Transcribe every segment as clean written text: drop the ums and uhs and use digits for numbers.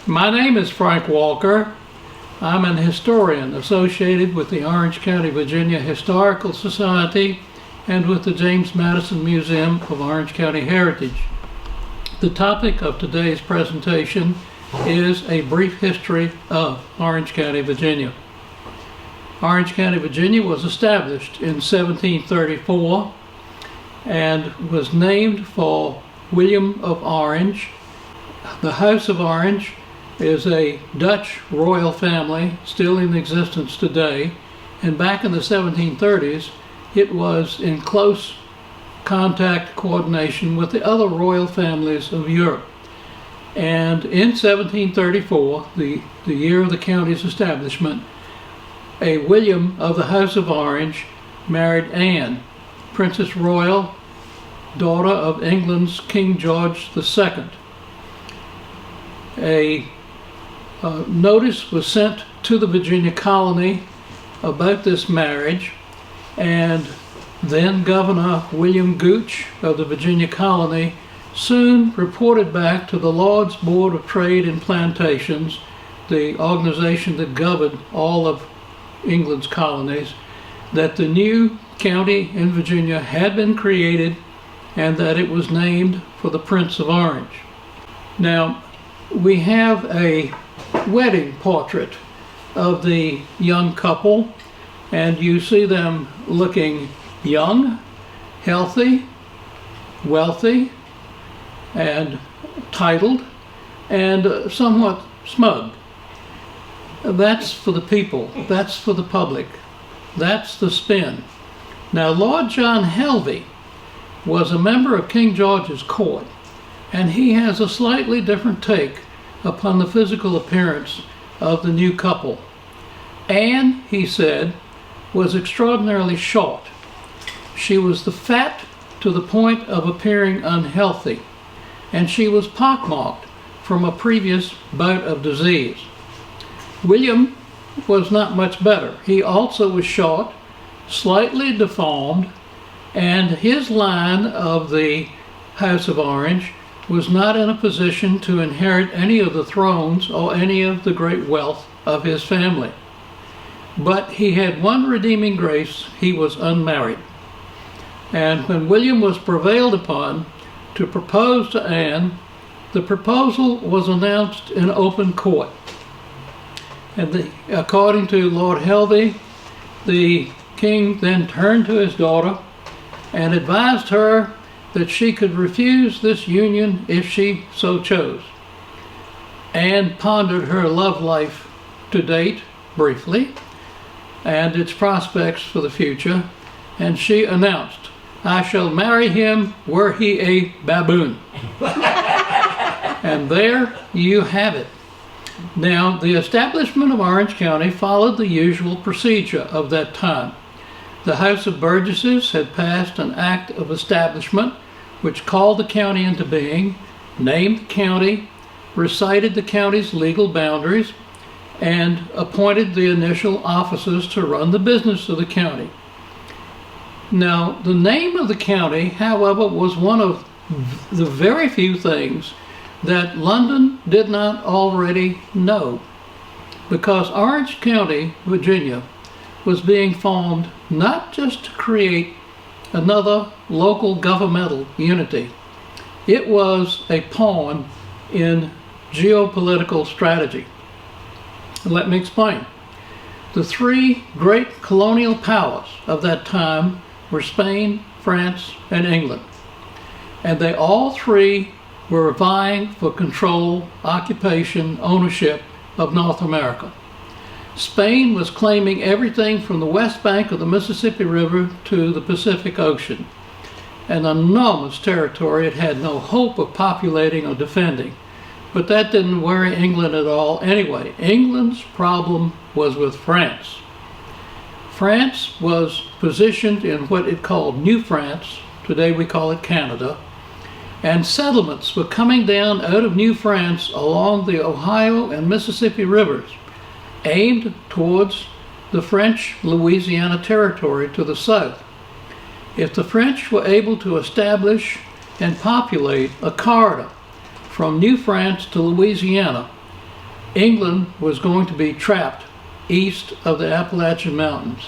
My name is Frank Walker. I'm an historian associated with the Orange County, Virginia Historical Society and with the James Madison Museum of Orange County Heritage. The topic of today's presentation is a brief history of Orange County, Virginia. Orange County, Virginia was established in 1734 and was named for William of Orange. The House of Orange is a Dutch royal family still in existence today, and back in the 1730s it was in close contact coordination with the other royal families of Europe. And in 1734, the year of the county's establishment, a William of the House of Orange married Anne, Princess Royal, daughter of England's King George II. A notice was sent to the Virginia colony about this marriage, and then Governor William Gooch of the Virginia colony soon reported back to the Lord's Board of Trade and Plantations, the organization that governed all of England's colonies, that the new county in Virginia had been created and that it was named for the Prince of Orange. Now, we have a wedding portrait of the young couple, and you see them looking young, healthy, wealthy, and titled, and somewhat smug. That's for the people, that's for the public, that's the spin. Now, Lord John Helvey was a member of King George's court, and he has a slightly different take upon the physical appearance of the new couple. Anne, he said, was extraordinarily short. She was fat to the point of appearing unhealthy, and she was pockmarked from a previous bout of disease. William was not much better. He also was short, slightly deformed, and his line of the House of Orange was not in a position to inherit any of the thrones or any of the great wealth of his family. But he had one redeeming grace: he was unmarried. And when William was prevailed upon to propose to Anne, the proposal was announced in open court. And according to Lord Helvey, the king then turned to his daughter and advised her that she could refuse this union if she so chose. Anne pondered her love life to date briefly and its prospects for the future, and she announced, "I shall marry him were he a baboon." And there you have it. Now, the establishment of Orange County followed the usual procedure of that time. The House of Burgesses had passed an act of establishment which called the county into being, named the county, recited the county's legal boundaries, and appointed the initial officers to run the business of the county. Now, the name of the county, however, was one of the very few things that London did not already know, because Orange County, Virginia, was being formed not just to create another local governmental unity. It was a pawn in geopolitical strategy. Let me explain. The three great colonial powers of that time were Spain, France, and England. And they all three were vying for control, occupation, ownership of North America. Spain was claiming everything from the west bank of the Mississippi River to the Pacific Ocean, an enormous territory it had no hope of populating or defending. But that didn't worry England at all anyway. England's problem was with France. France was positioned in what it called New France, today we call it Canada, and settlements were coming down out of New France along the Ohio and Mississippi rivers, aimed towards the French Louisiana territory to the south. If the French were able to establish and populate a corridor from New France to Louisiana, England was going to be trapped east of the Appalachian Mountains,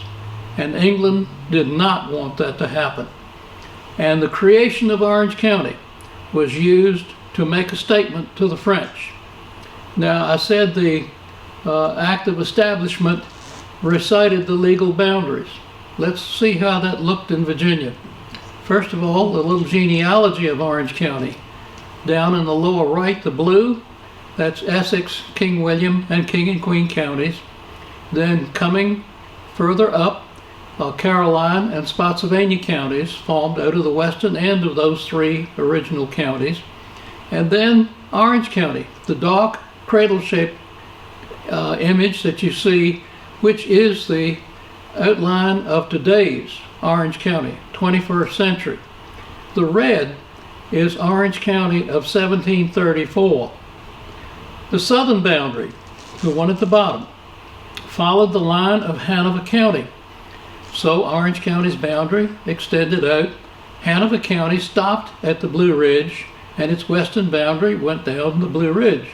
and England did not want that to happen. And the creation of Orange County was used to make a statement to the French. Now, I said the Act of Establishment recited the legal boundaries. Let's see how that looked in Virginia. First of all, the little genealogy of Orange County. Down in the lower right, the blue, that's Essex, King William, and King and Queen counties. Then coming further up, Caroline and Spotsylvania counties formed out of the western end of those three original counties. And then Orange County, the dark cradle-shaped image that you see, which is the outline of today's Orange County, 21st century. The red is Orange County of 1734. The southern boundary, the one at the bottom, followed the line of Hanover County. So Orange County's boundary extended out. Hanover County stopped at the Blue Ridge, and its western boundary went down the Blue Ridge.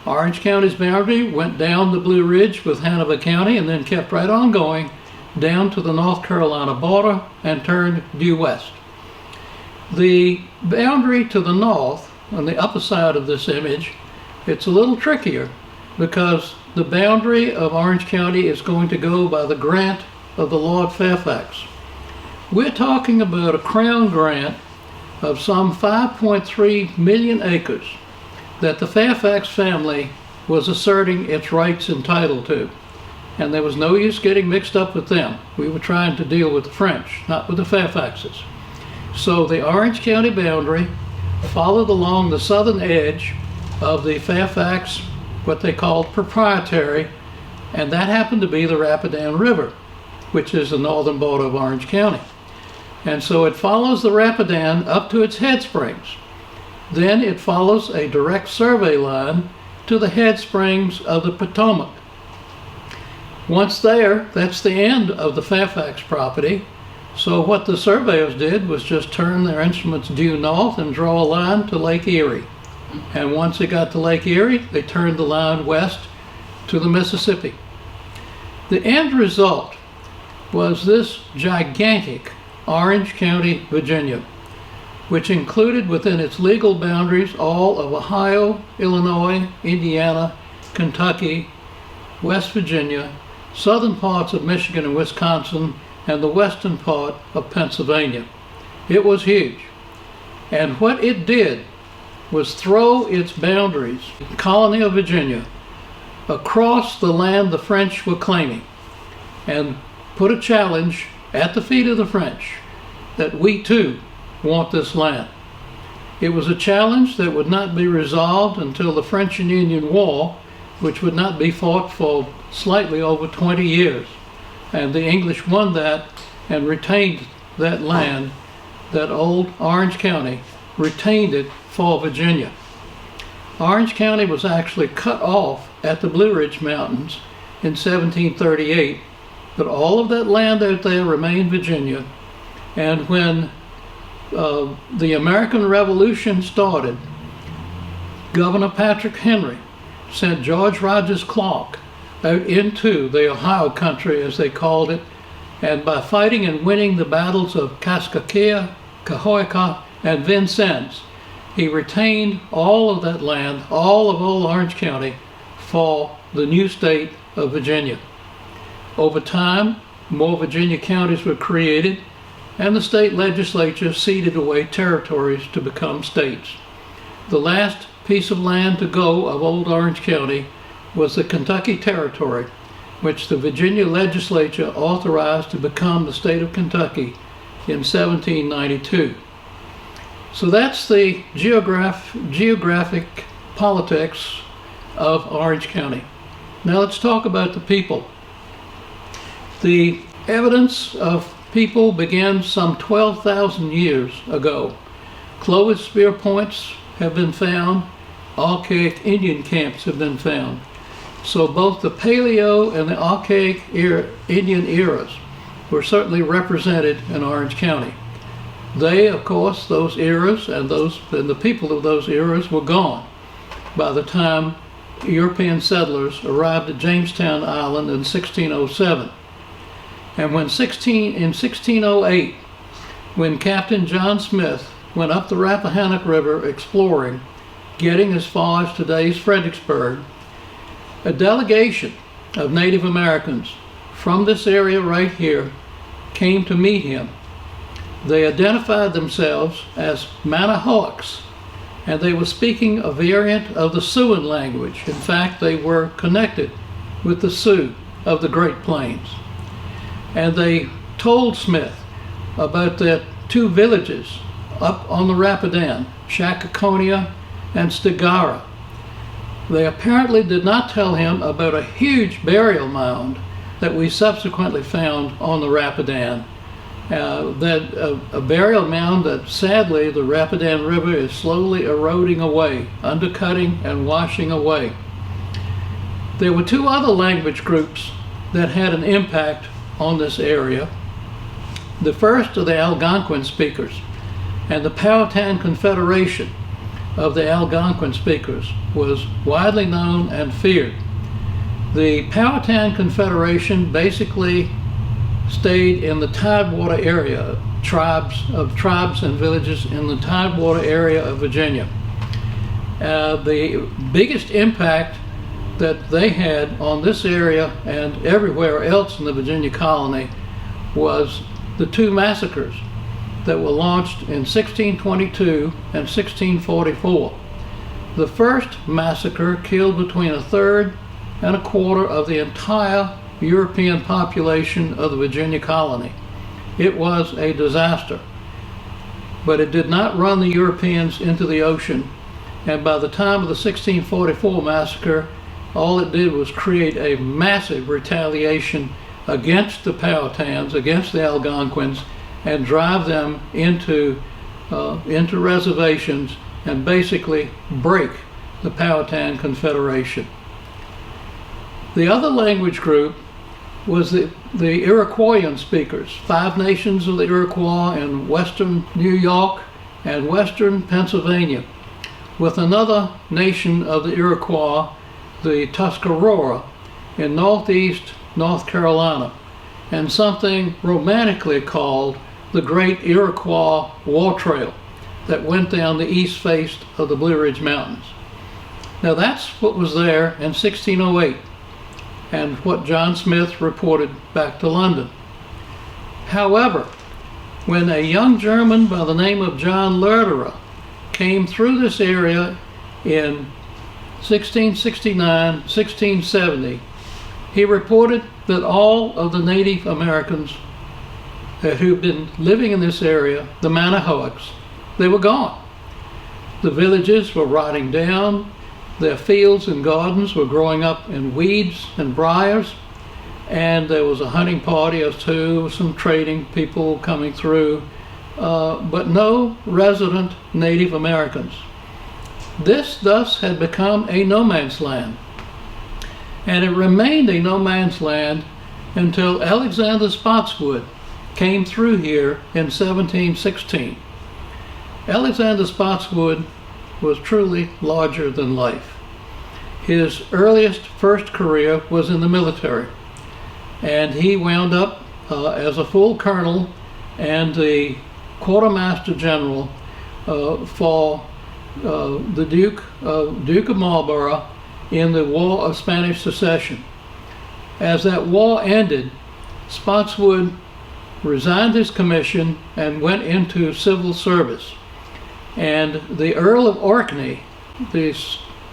Orange County's boundary went down the Blue Ridge with Hanover County and then kept right on going down to the North Carolina border and turned due west. The boundary to the north, on the upper side of this image, it's a little trickier because the boundary of Orange County is going to go by the grant of the Lord Fairfax. We're talking about a crown grant of some 5.3 million acres that the Fairfax family was asserting its rights and title to. And there was no use getting mixed up with them. We were trying to deal with the French, not with the Fairfaxes. So the Orange County boundary followed along the southern edge of the Fairfax, what they called proprietary, and that happened to be the Rapidan River, which is the northern border of Orange County. And so it follows the Rapidan up to its head springs. Then it follows a direct survey line to the head springs of the Potomac. Once there, that's the end of the Fairfax property. So what the surveyors did was just turn their instruments due north and draw a line to Lake Erie. And once it got to Lake Erie, they turned the line west to the Mississippi. The end result was this gigantic Orange County, Virginia, which included within its legal boundaries all of Ohio, Illinois, Indiana, Kentucky, West Virginia, southern parts of Michigan and Wisconsin, and the western part of Pennsylvania. It was huge. And what it did was throw its boundaries, the colony of Virginia, across the land the French were claiming, and put a challenge at the feet of the French that we too want this land. It was a challenge that would not be resolved until the French and Indian War, which would not be fought for slightly over 20 years. And the English won that and retained that land. That old Orange County retained it for Virginia. Orange County was actually cut off at the Blue Ridge Mountains in 1738, but all of that land out there remained Virginia. And when the American Revolution started, Governor Patrick Henry sent George Rogers Clark out into the Ohio country, as they called it, and by fighting and winning the battles of Kaskaskia, Cahokia, and Vincennes, he retained all of that land, all of old Orange County, for the new state of Virginia. Over time, more Virginia counties were created, and the state legislature ceded away territories to become states. The last piece of land to go of old Orange County was the Kentucky Territory, which the Virginia legislature authorized to become the state of Kentucky in 1792. So that's the geographic politics of Orange County. Now let's talk about the people. The evidence of people began some 12,000 years ago. Clovis spear points have been found. Archaic Indian camps have been found. So both the Paleo and the Archaic Indian eras were certainly represented in Orange County. They, of course, those eras and the people of those eras were gone by the time European settlers arrived at Jamestown Island in 1607. And in 1608, when Captain John Smith went up the Rappahannock River exploring, getting as far as today's Fredericksburg, a delegation of Native Americans from this area right here came to meet him. They identified themselves as Manahoacs, and they were speaking a variant of the Siouan language. In fact, they were connected with the Sioux of the Great Plains. And they told Smith about their two villages up on the Rapidan, Shakakonia and Stigara. They apparently did not tell him about a huge burial mound that we subsequently found on the Rapidan. A burial mound that sadly the Rapidan River is slowly eroding away, undercutting and washing away. There were two other language groups that had an impact on this area. The first are the Algonquin speakers, and the Powhatan Confederation of the Algonquin speakers was widely known and feared. The Powhatan Confederation basically stayed in the Tidewater area, tribes and villages in the Tidewater area of Virginia. The biggest impact that they had on this area and everywhere else in the Virginia colony was the two massacres that were launched in 1622 and 1644. The first massacre killed between a third and a quarter of the entire European population of the Virginia colony. It was a disaster, but it did not run the Europeans into the ocean, and by the time of the 1644 massacre, all it did was create a massive retaliation against the Powhatans, against the Algonquins, and drive them into reservations and basically break the Powhatan Confederation. The other language group was the Iroquoian speakers, 5 nations of the Iroquois in western New York and western Pennsylvania, with another nation of the Iroquois, the Tuscarora, in northeast North Carolina, and something romantically called the Great Iroquois War Trail that went down the east face of the Blue Ridge Mountains. Now that's what was there in 1608 and what John Smith reported back to London. However, when a young German by the name of John Lerderer came through this area in 1669, 1670, he reported that all of the Native Americans who'd been living in this area, the Manahoacs, they were gone. The villages were rotting down, their fields and gardens were growing up in weeds and briars, and there was a hunting party or two, some trading people coming through, but no resident Native Americans. This thus had become a no man's land, and it remained a no man's land until Alexander Spotswood came through here in 1716. Alexander Spotswood was truly larger than life. His first career was in the military, and he wound up as a full colonel and the quartermaster general for the Duke of Marlborough in the War of Spanish Succession. As that war ended, Spotswood resigned his commission and went into civil service. And the Earl of Orkney, the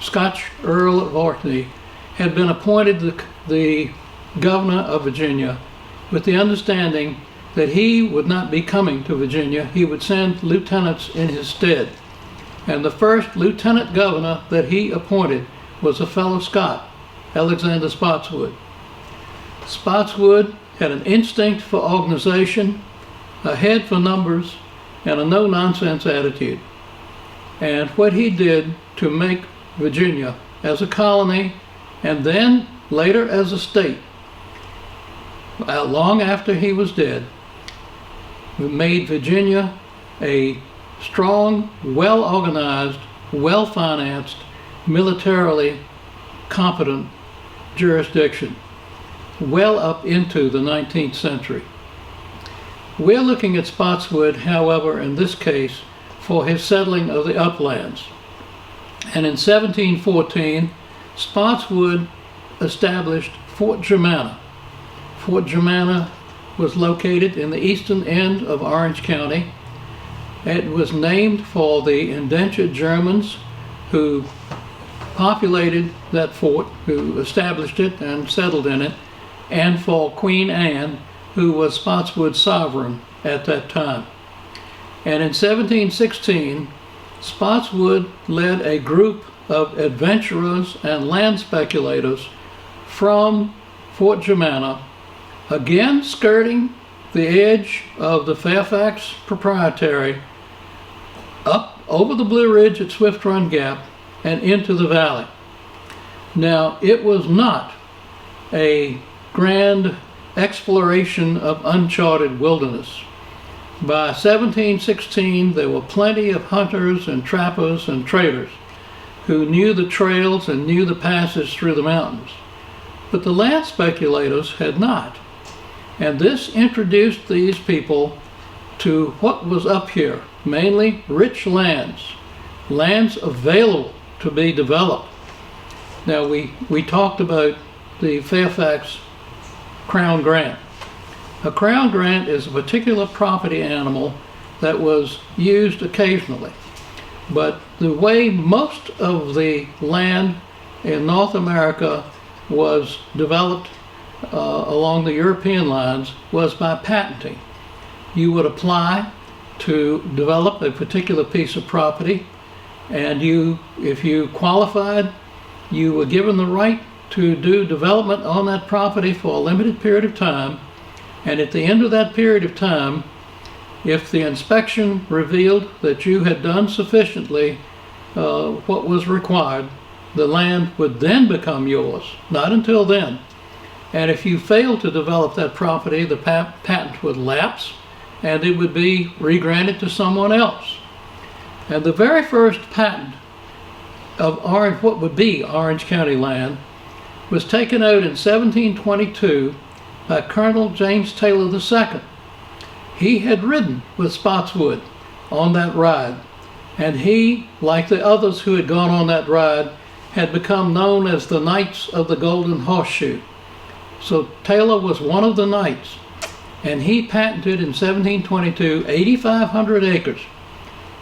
Scotch Earl of Orkney, had been appointed the governor of Virginia with the understanding that he would not be coming to Virginia. He would send lieutenants in his stead. And the first lieutenant governor that he appointed was a fellow Scot, Alexander Spotswood. Spotswood had an instinct for organization, a head for numbers, and a no-nonsense attitude. And what he did to make Virginia as a colony, and then later as a state, long after he was dead, made Virginia a strong, well-organized, well-financed, militarily competent jurisdiction well up into the 19th century. We're looking at Spotswood, however, in this case, for his settling of the uplands. And in 1714, Spotswood established Fort Germanna. Fort Germanna was located in the eastern end of Orange County. It was named for the indentured Germans who populated that fort, who established it and settled in it, and for Queen Anne, who was Spotswood's sovereign at that time. And in 1716, Spotswood led a group of adventurers and land speculators from Fort Germanna, again skirting the edge of the Fairfax Proprietary, up over the Blue Ridge at Swift Run Gap and into the valley. Now, it was not a grand exploration of uncharted wilderness. By 1716, there were plenty of hunters and trappers and traders who knew the trails and knew the passes through the mountains. But the land speculators had not. And this introduced these people to what was up here, mainly rich lands, lands available to be developed. Now, we talked about the Fairfax Crown Grant. A Crown Grant is a particular property animal that was used occasionally. But the way most of the land in North America was developed along the European lines was by patenting. You would apply to develop a particular piece of property, and if you qualified, you were given the right to do development on that property for a limited period of time. And at the end of that period of time, if the inspection revealed that you had done sufficiently what was required, the land would then become yours, not until then. And if you failed to develop that property, the patent would lapse and it would be regranted to someone else. And the very first patent of what would be Orange County land was taken out in 1722 by Colonel James Taylor II. He had ridden with Spotswood on that ride, and he, like the others who had gone on that ride, had become known as the Knights of the Golden Horseshoe. So Taylor was one of the knights, and he patented in 1722 8,500 acres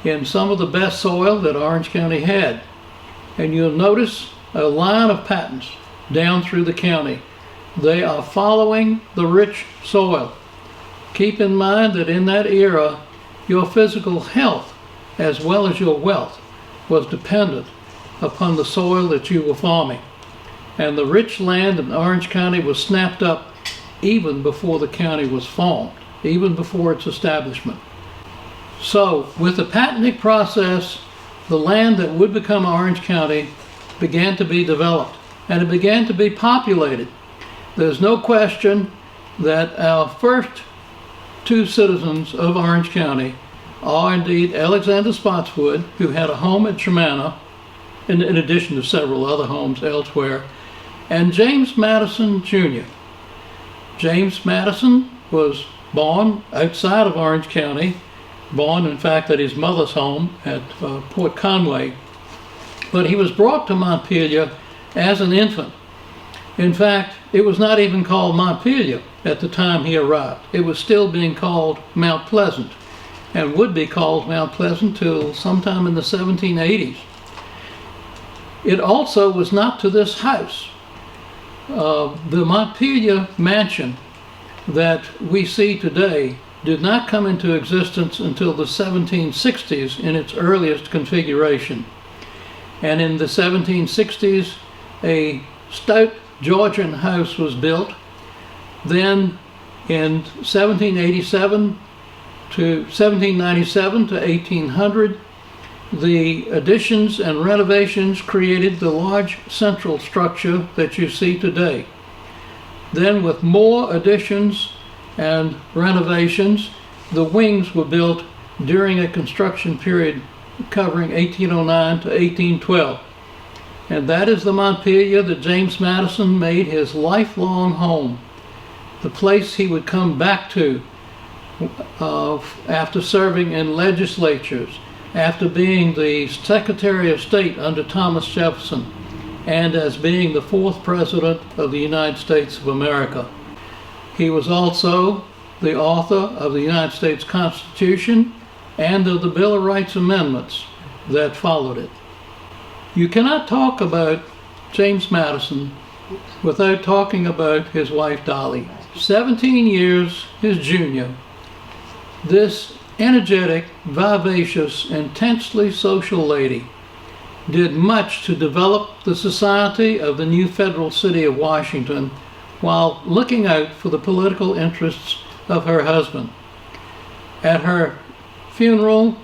in some of the best soil that Orange County had. And you'll notice a line of patents down through the county. They are following the rich soil. Keep in mind that in that era, your physical health as well as your wealth was dependent upon the soil that you were farming. And the rich land in Orange County was snapped up even before the county was formed, even before its establishment. So with the patenting process, the land that would become Orange County began to be developed, and it began to be populated. There's no question that our first two citizens of Orange County are indeed Alexander Spotswood, who had a home at Germanna, in addition to several other homes elsewhere, and James Madison Jr. James Madison was born outside of Orange County, born in fact at his mother's home at Port Conway, but he was brought to Montpelier as an infant. In fact, it was not even called Montpelier at the time he arrived. It was still being called Mount Pleasant, and would be called Mount Pleasant till sometime in the 1780s. It also was not to this house. The Montpelier mansion that we see today did not come into existence until the 1760s in its earliest configuration. And in the 1760s, a stout Georgian house was built. Then in 1797 to 1797 to 1800, the additions and renovations created the large central structure that you see today. Then with more additions and renovations, the wings were built during a construction period covering 1809 to 1812. and that is the Montpelier that James Madison made his lifelong home, the place he would come back to after serving in legislatures, after being the Secretary of State under Thomas Jefferson, and as being the 4th President of the United States of America. He was also the author of the United States Constitution and of the Bill of Rights amendments that followed it. You cannot talk about James Madison without talking about his wife Dolly. 17 years his junior, this energetic, vivacious, intensely social lady did much to develop the society of the new federal city of Washington while looking out for the political interests of her husband. At her funeral,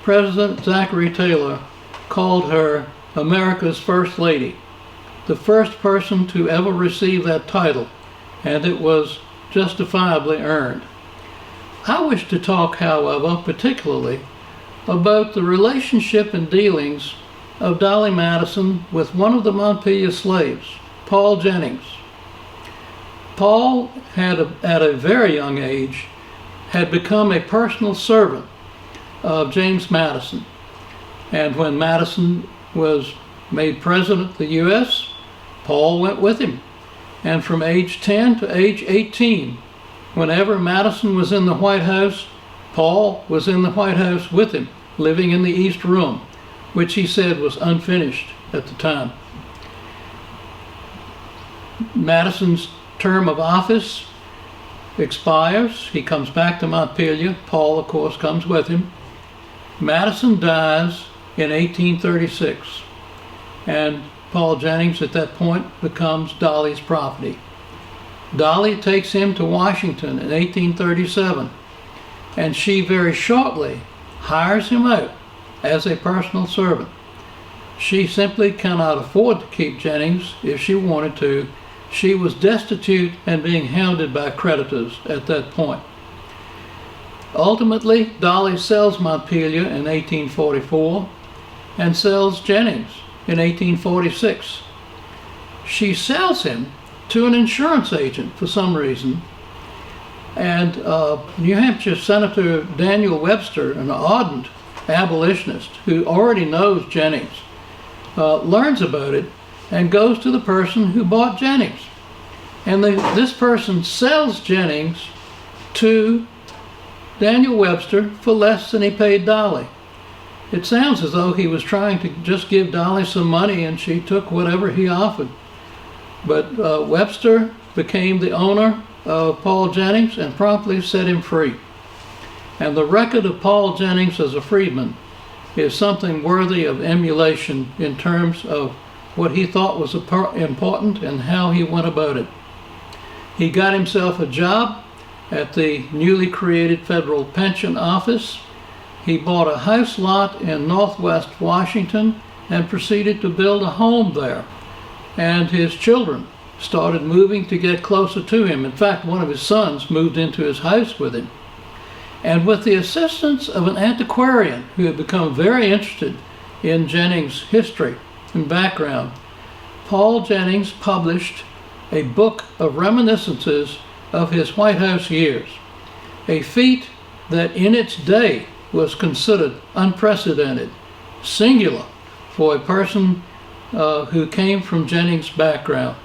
President Zachary Taylor called her America's First Lady, the first person to ever receive that title, and it was justifiably earned. I wish to talk, however, particularly about the relationship and dealings of Dolly Madison with one of the Montpelier slaves, Paul Jennings. Paul had, at a very young age, had become a personal servant of James Madison. And when Madison was made president of the U.S., Paul went with him. And from age 10 to age 18, whenever Madison was in the White House, Paul was in the White House with him, living in the East Room, which he said was unfinished at the time. Madison's term of office expires. He comes back to Montpelier. Paul, of course, comes with him. Madison dies in 1836, and Paul Jennings at that point becomes Dolly's property. Dolly takes him to Washington in 1837, and she very shortly hires him out as a personal servant. She simply cannot afford to keep Jennings if she wanted to. She was destitute and being hounded by creditors at that point. Ultimately, Dolly sells Montpelier in 1844 and sells Jennings in 1846. She sells him to an insurance agent for some reason, and New Hampshire Senator Daniel Webster, an ardent abolitionist who already knows Jennings, learns about it and goes to the person who bought Jennings. And this person sells Jennings to Daniel Webster for less than he paid Dolly. It sounds as though he was trying to just give Dolly some money and she took whatever he offered. But Webster became the owner of Paul Jennings and promptly set him free. And the record of Paul Jennings as a freedman is something worthy of emulation in terms of what he thought was important and how he went about it. He got himself a job at the newly created Federal Pension Office. He bought a house lot in Northwest Washington and proceeded to build a home there. And his children started moving to get closer to him. In fact, one of his sons moved into his house with him. And with the assistance of an antiquarian who had become very interested in Jennings' history and background, Paul Jennings published a book of reminiscences of his White House years, a feat that in its day was considered unprecedented, singular for a person who came from Jennings' background.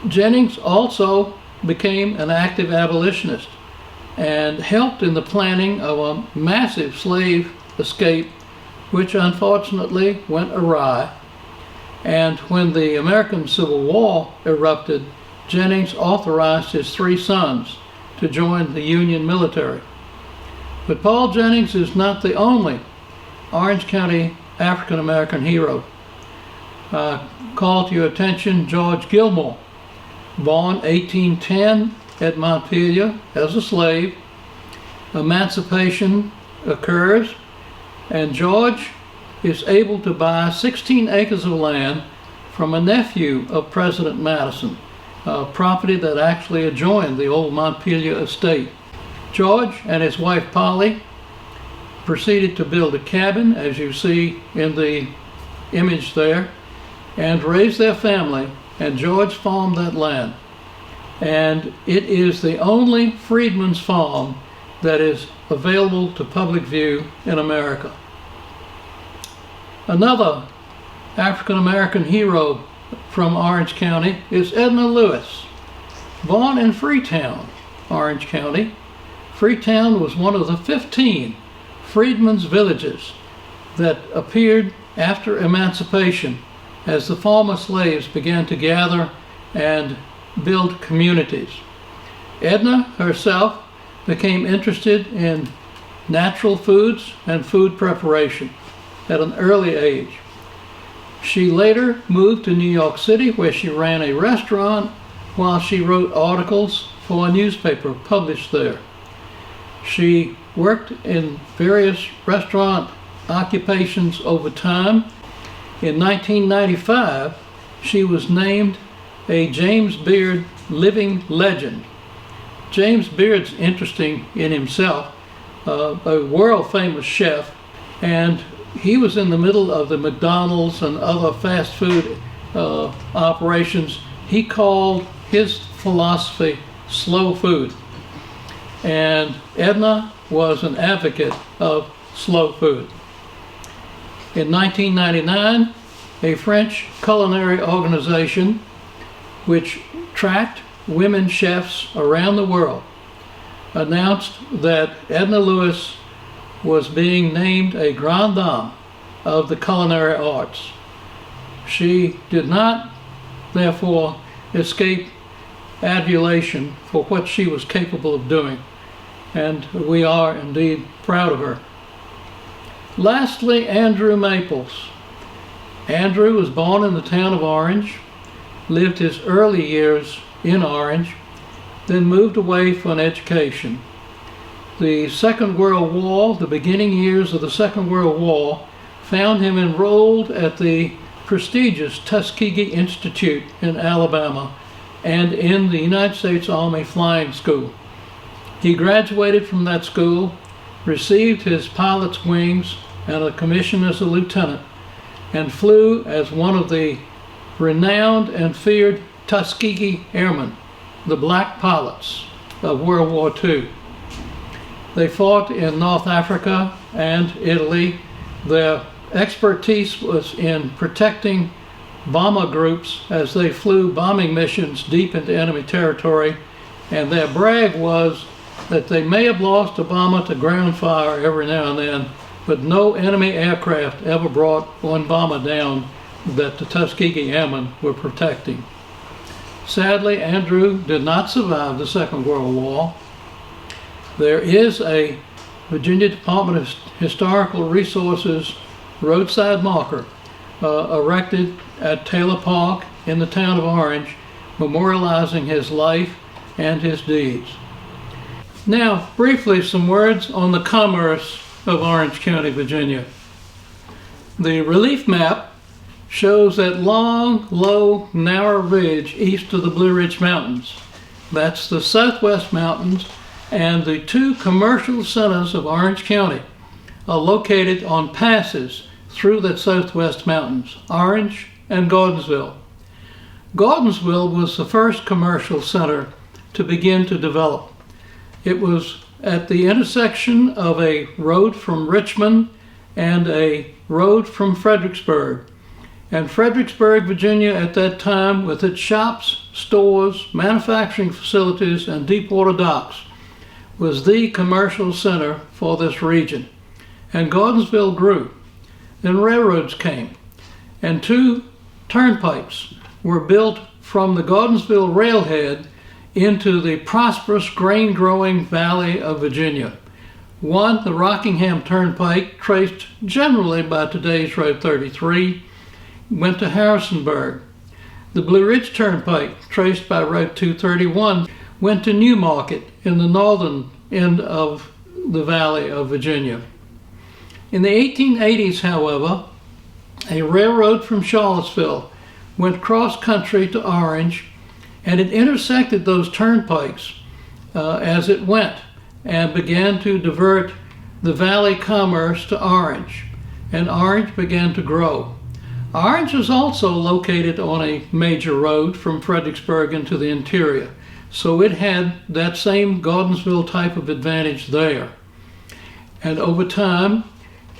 Jennings also became an active abolitionist and helped in the planning of a massive slave escape, which unfortunately went awry. And when the American Civil War erupted, Jennings authorized his 3 sons to join the Union military. But Paul Jennings is not the only Orange County African American hero. Call to your attention George Gilmore, born 1810 at Montpelier as a slave. Emancipation occurs, and George is able to buy 16 acres of land from a nephew of President Madison, a property that actually adjoined the old Montpelier estate. George and his wife Polly proceeded to build a cabin, as you see in the image there, and raised their family, and George farmed that land. And it is the only freedman's farm that is available to public view in America. Another African American hero from Orange County is Edna Lewis. Born in Freetown, Orange County, Freetown was one of the 15 freedmen's villages that appeared after emancipation as the former slaves began to gather and build communities. Edna herself became interested in natural foods and food preparation at an early age. She later moved to New York City, where she ran a restaurant while she wrote articles for a newspaper published there. She worked in various restaurant occupations over time. In 1995, she was named a James Beard Living Legend. James Beard's interesting in himself, a world-famous chef, and he was in the middle of the McDonald's and other fast food operations. He called his philosophy slow food. And Edna was an advocate of slow food. In 1999, a French culinary organization which tracked women chefs around the world announced that Edna Lewis was being named a Grande Dame of the culinary arts. She did not, therefore, escape adulation for what she was capable of doing, and we are indeed proud of her. Lastly, Andrew Maples. Andrew was born in the town of Orange, lived his early years in Orange, then moved away for an education. The Second World War, the beginning years of the Second World War, found him enrolled at the prestigious Tuskegee Institute in Alabama and in the United States Army Flying School. He graduated from that school, received his pilot's wings and a commission as a lieutenant, and flew as one of the renowned and feared Tuskegee Airmen, the black pilots of World War II. They fought in North Africa and Italy. Their expertise was in protecting bomber groups as they flew bombing missions deep into enemy territory, and their brag was that they may have lost a bomber to ground fire every now and then, but no enemy aircraft ever brought one bomber down that the Tuskegee Airmen were protecting. Sadly, Andrew did not survive the Second World War. There is a Virginia Department of Historical Resources roadside marker erected at Taylor Park in the town of Orange, memorializing his life and his deeds. Now, briefly, some words on the commerce of Orange County, Virginia. The relief map shows that long, low, narrow ridge east of the Blue Ridge Mountains. That's the Southwest Mountains, and the two commercial centers of Orange County are located on passes through the Southwest Mountains, Orange and Gordonsville. Gordonsville was the first commercial center to begin to develop. It was at the intersection of a road from Richmond and a road from Fredericksburg. And Fredericksburg, Virginia at that time, with its shops, stores, manufacturing facilities, and deepwater docks, was the commercial center for this region. And Gordonsville grew. Then railroads came, and two turnpikes were built from the Gordonsville railhead into the prosperous grain-growing valley of Virginia. One, the Rockingham Turnpike, traced generally by today's Road 33, went to Harrisonburg. The Blue Ridge Turnpike, traced by Road 231, went to Newmarket in the northern end of the valley of Virginia. In the 1880s, however, a railroad from Charlottesville went cross-country to Orange, and it intersected those turnpikes as it went and began to divert the valley commerce to Orange, and Orange began to grow. Orange is also located on a major road from Fredericksburg into the interior, so it had that same Gordonsville type of advantage there. And over time,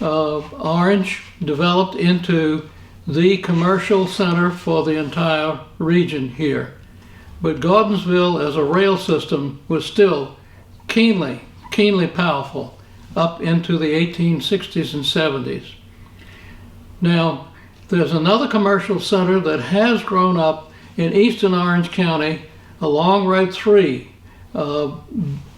Orange developed into the commercial center for the entire region here. But Gordonsville as a rail system was still keenly powerful up into the 1860s and 70s. Now, there's another commercial center that has grown up in eastern Orange County along Route 3,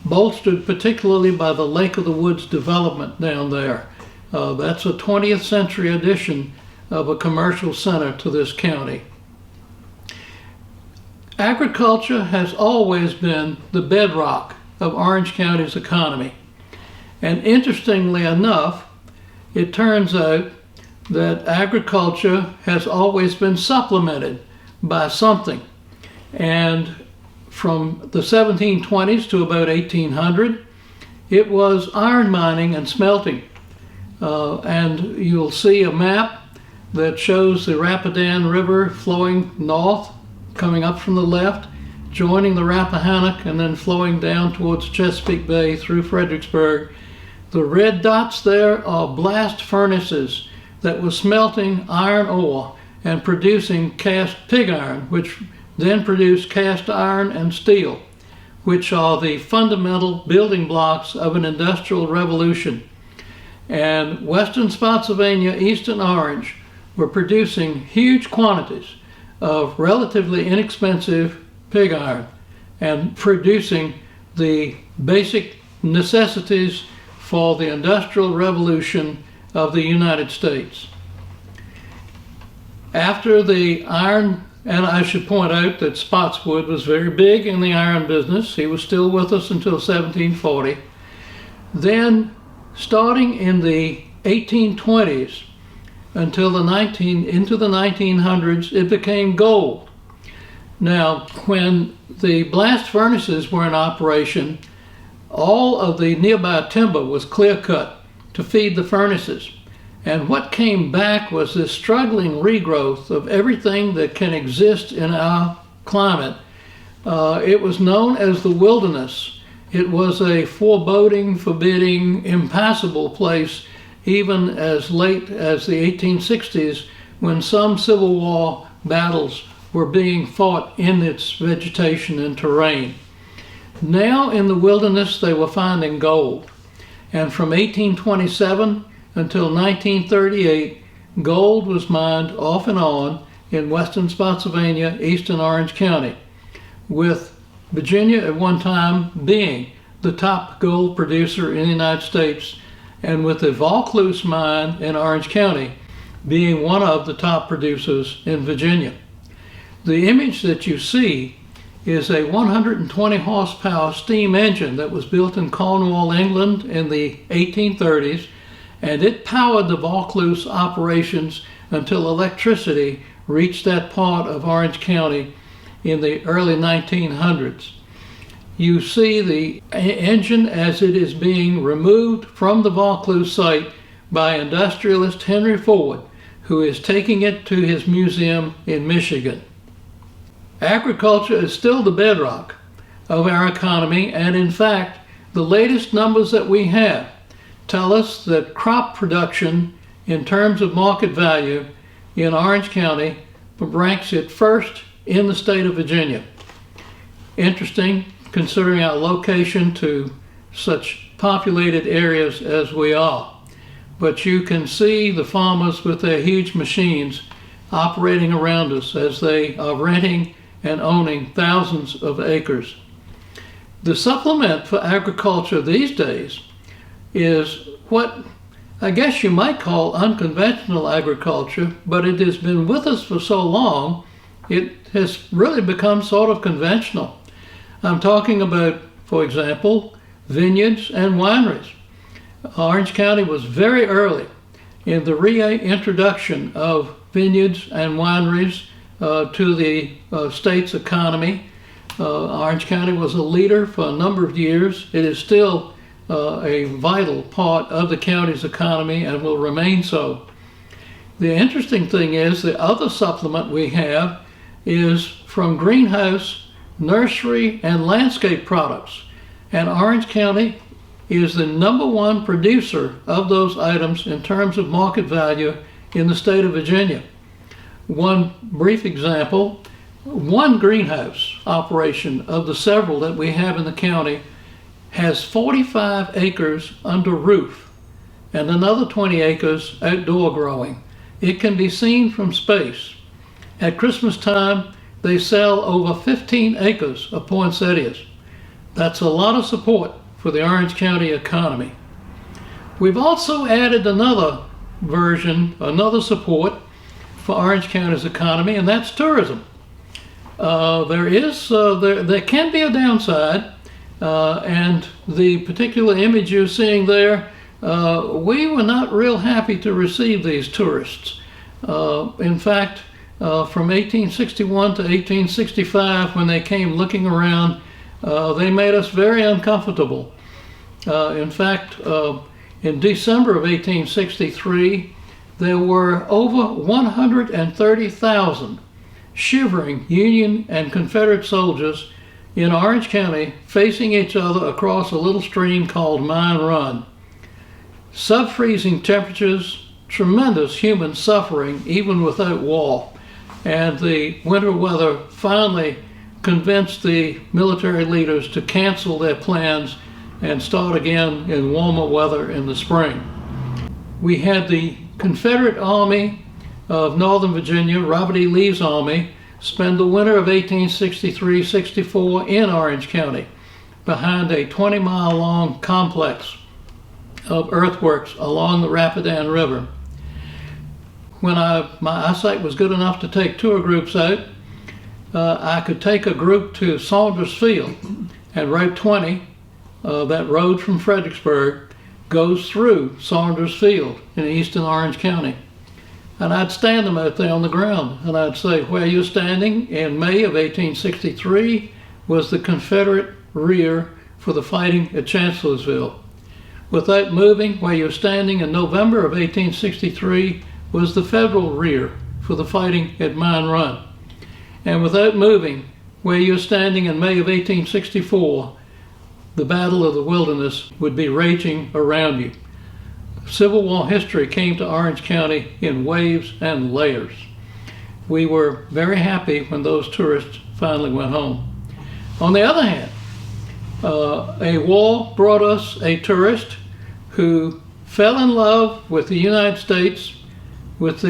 bolstered particularly by the Lake of the Woods development down there. That's a 20th century addition of a commercial center to this county. Agriculture has always been the bedrock of Orange County's economy. And interestingly enough, it turns out that agriculture has always been supplemented by something. And from the 1720s to about 1800, it was iron mining and smelting. And you'll see a map that shows the Rapidan River flowing north, coming up from the left, joining the Rappahannock, and then flowing down towards Chesapeake Bay through Fredericksburg. The red dots there are blast furnaces that were smelting iron ore and producing cast pig iron, which then produced cast iron and steel, which are the fundamental building blocks of an industrial revolution. And western Spotsylvania, eastern Orange were producing huge quantities of relatively inexpensive pig iron and producing the basic necessities for the Industrial Revolution of the United States. After the iron, and I should point out that Spotswood was very big in the iron business. He was still with us until 1740. Then, starting in the 1820s, into the 1900s, it became gold. Now, when the blast furnaces were in operation, all of the nearby timber was clear cut to feed the furnaces. And what came back was this struggling regrowth of everything that can exist in our climate. It was known as the wilderness. It was a foreboding, forbidding, impassable place even as late as the 1860s, when some Civil War battles were being fought in its vegetation and terrain. Now in the wilderness they were finding gold. And from 1827 until 1938, gold was mined off and on in western Spotsylvania, eastern Orange County, with Virginia at one time being the top gold producer in the United States, and with the Vaucluse mine in Orange County being one of the top producers in Virginia. The image that you see is a 120 horsepower steam engine that was built in Cornwall, England in the 1830s, and it powered the Vaucluse operations until electricity reached that part of Orange County in the early 1900s. You see the engine as it is being removed from the Vaucluse site by industrialist Henry Ford, who is taking it to his museum in Michigan. Agriculture is still the bedrock of our economy, and in fact, the latest numbers that we have tell us that crop production in terms of market value in Orange County ranks it first in the state of Virginia. Interesting, considering our location to such populated areas as we are. But you can see the farmers with their huge machines operating around us as they are renting and owning thousands of acres. The supplement for agriculture these days is what I guess you might call unconventional agriculture, but it has been with us for so long, it has really become sort of conventional. I'm talking about, for example, vineyards and wineries. Orange County was very early in the reintroduction of vineyards and wineries to the state's economy. Orange County was a leader for a number of years. It is still a vital part of the county's economy and will remain so. The interesting thing is the other supplement we have is from greenhouse, nursery, and landscape products. And Orange County is the #1 producer of those items in terms of market value in the state of Virginia. One brief example, one greenhouse operation of the several that we have in the county has 45 acres under roof and another 20 acres outdoor growing. It can be seen from space. At Christmas time, they sell over 15 acres of poinsettias. That's a lot of support for the Orange County economy. We've also added another version, another support for Orange County's economy, and that's tourism. There can be a downside, and the particular image you're seeing there, we were not real happy to receive these tourists. In fact, from 1861 to 1865, when they came looking around, they made us very uncomfortable. In fact, in December of 1863, there were over 130,000 shivering Union and Confederate soldiers in Orange County facing each other across a little stream called Mine Run. Sub-freezing temperatures, tremendous human suffering even without war, and the winter weather finally convinced the military leaders to cancel their plans and start again in warmer weather in the spring. We had the Confederate Army of Northern Virginia, Robert E. Lee's army, spend the winter of 1863-64 in Orange County behind a 20-mile-long complex of earthworks along the Rapidan River. When my eyesight was good enough to take tour groups out, I could take a group to Saunders Field, and Route 20, that road from Fredericksburg, goes through Saunders Field in eastern Orange County. And I'd stand them out there on the ground, and I'd say, where you're standing in May of 1863 was the Confederate rear for the fighting at Chancellorsville. Without moving, where you're standing in November of 1863 was the Federal rear for the fighting at Mine Run. And without moving, where you're standing in May of 1864, the Battle of the Wilderness would be raging around you. Civil War history came to Orange County in waves and layers. We were very happy when those tourists finally went home. On the other hand, a war brought us a tourist who fell in love with the United States, with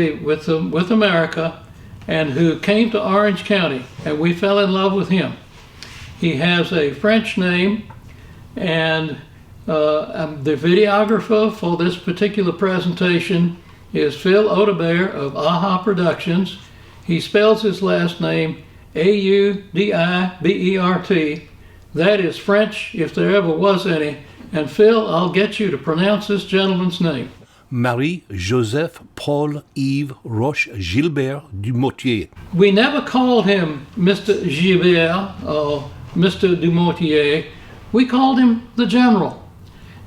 America, and who came to Orange County, and we fell in love with him. He has a French name, and the videographer for this particular presentation is Phil Audebert of AHA Productions. He spells his last name A-U-D-I-B-E-R-T. That is French, if there ever was any. And Phil, I'll get you to pronounce this gentleman's name. Marie-Joseph Paul-Yves Roche-Gilbert Dumotier. We never called him Mr. Gilbert or Mr. Dumotier. We called him the General.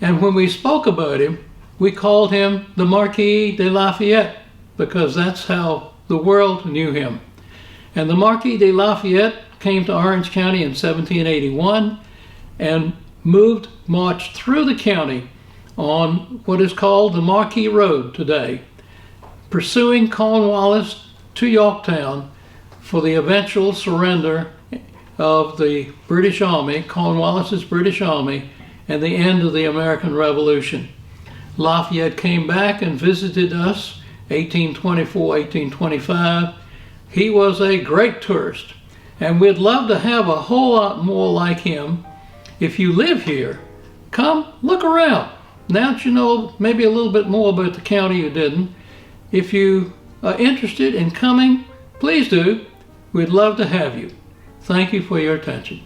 And when we spoke about him, we called him the Marquis de Lafayette, because that's how the world knew him. And the Marquis de Lafayette came to Orange County in 1781 and marched through the county on what is called the Marquis Road today, pursuing Cornwallis to Yorktown for the eventual surrender of the British Army, Cornwallis's British Army, and the end of the American Revolution. Lafayette came back and visited us 1824, 1825. He was a great tourist, and we'd love to have a whole lot more like him. If you live here, come look around. Now that you know maybe a little bit more about the county you didn't. If you are interested in coming, please do. We'd love to have you. Thank you for your attention.